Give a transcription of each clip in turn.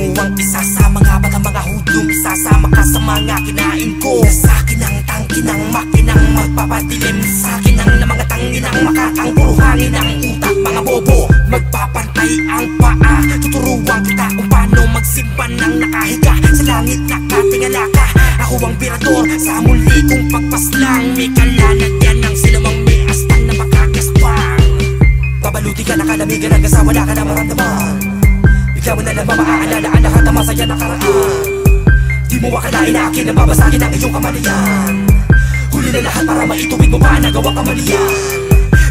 mo ang isa sa mga batang mga hudlom. Isasama ka sa mga kinain ko. Sa'kin ang tangkinang makinang magpapadilim. Sa'kin ang na mga tanginang makakangguruhangin ang utak. Mga bobo, magpapantay ang paa. Tuturuan kita kung paano magsimba ng nakahiga. Sa langit nakatingala ka, ako ang birador sa muli kong pagpaslang. May kalanan yan ang sinamang may astan na makakaswang. Babaluti ka, nakalamigan hanggang sa wala ka na maramdaman. Bigla mo na lang maaalala ang lahat ng masaya nakaraan. Di mo akalain na akin ang babasagin ang iyong kamalian. Huli na lahat para maituwid mo pa ang nagawa kamalian.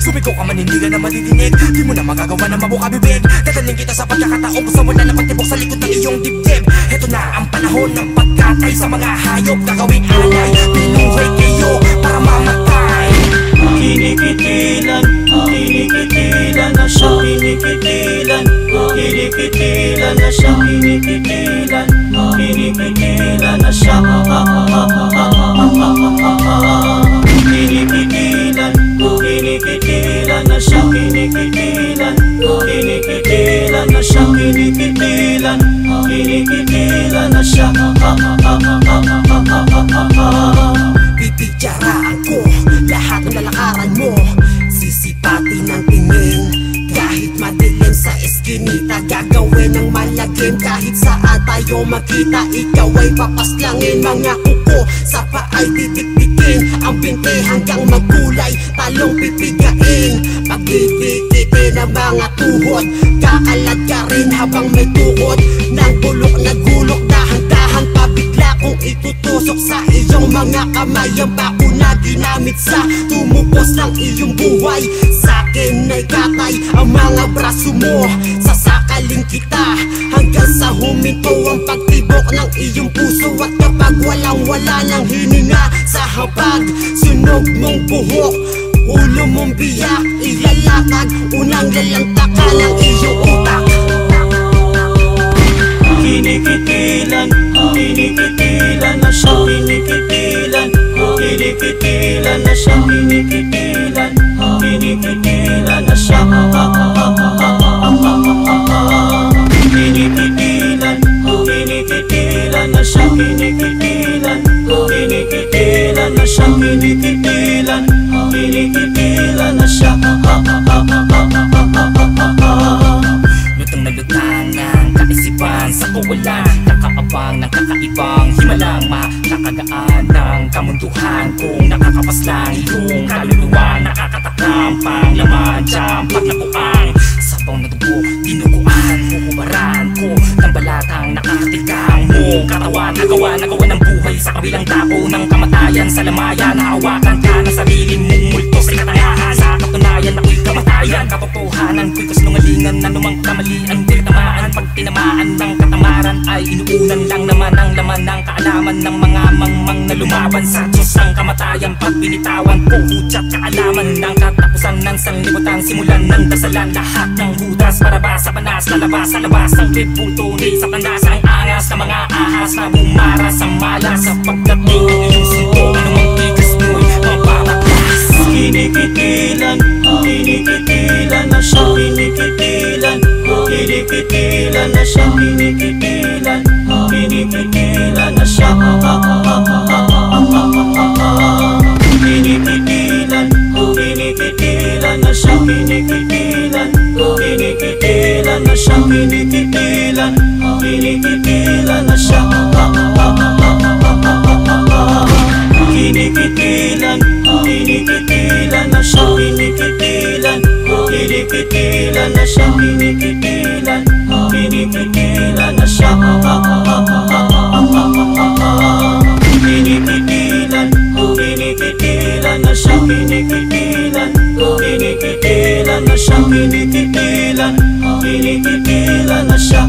Sumiko ka manindigan na madidinig, di mo na magagawa na mabuka bibig. Dadaling kita sa pagkakataong gusto mo na pagtibok sa likod ng iyong dibdib. Heto na ang panahon ng pagkatay sa mga hayop. Gagawing alay, pinuhay kayo para mamatay. Kinikitilan, kinikitilan na siya, kinikitilan, kinikitilan na siya, kinikitilan, kinikitilan na siya, kinikitilan, kinikitilan na siya, kinikitilan, kinikitilan na siya, kinikitilan, kinikitilan na siya. Pipicharaan ko lahat ng lalakaran mo. Sisipati ng tingin kahit madilim sa eskinita. Gagawin ng malagim kahit saan tayo makita. Ikaw ay papaslangin, mga kuko sa paay titiktikin. Ang binti hanggang magkulay, talong pipigain. Pagdidikitin ang mga tuhod, kaalat ka rin habang may tuhod. Nang bulok na gulok, dahan-dahan pabigla kung itutusok sa iyong mga kamay. Ang bako na ginamit sa tumupos ng iyong buhay. Sa'kin ay katay ang mga braso mo. Sasakaling kita hanggang sa huminto ang pagtibok ng iyong puso. At kapag walang-wala ng hininga sa habag, sunog mong buhok, ulo mong biyak, ilalakad, unang lalantaka ng iyong utak. Kinikitilan, kinikitilan na siya, kinikitilan, kinikitilan na siya, kinikitilan, kinikitilan na siya, kinikitilan, kinikitilan na siya, kinikitilan, kinikitilan na siya, kinikitilan, kinikitilan na siya. Lutang na lutang ng kaisipan sa kawalan, nakaabang ng kakaibang himalang makakagaan ng kamunduhan. Kung nakakapaslang iyong kaluluwa, nakakatakam pang laman dyan pag nakuang sabaw na dugo, dinuguan, huhubaran ko ng balatang nakakatikang mo katawan. Nagawa ng buhay sa kabilang dako ng kamatayan. Sa lamayan, nahawakan ka ng sarili mong multo sa katangahan. Sa katunayan, ako'y kamatayan. Katotohanan ko'y kasinungalingan, anumang kamalian ko'y tamaan. Pag tinamaan ng katamaran ay inuunan lang naman ang laman ng kaalaman ng mga mangmang na lumaban sa Diyos ang kamatayan. Pag binitawan po, hudyat kaalaman ng katapusan ng sanlibutan. Simulan ng dasalan, lahat ng hudas para ba sa panas, lalabas sa labas ang kriputo ni sa pandas. Ang angas ng mga ahas na bumara sa malas. Sa pagdating ng iyong sundo, anumang tigas mo'y mapapaklas. Kinikitilan, kinikitilan na siya, kinikitilan, kinikitilan na siya, kinikitilan, kinikitilan na siya, kinikitilan, kinikitilan na siya, kinikitilan, kinikitilan na siya, kinikitilan, kinikitilan na siya, kinikitilan, kinikitilan na siya, kinikitilan, kinikitilan na siya, kinikitilan, kinikitilan na siya, kinikitilan, kinikitilan na siya, kinikitilan, kinikitilan na siya, kinikitilan, kinikitilan na siya.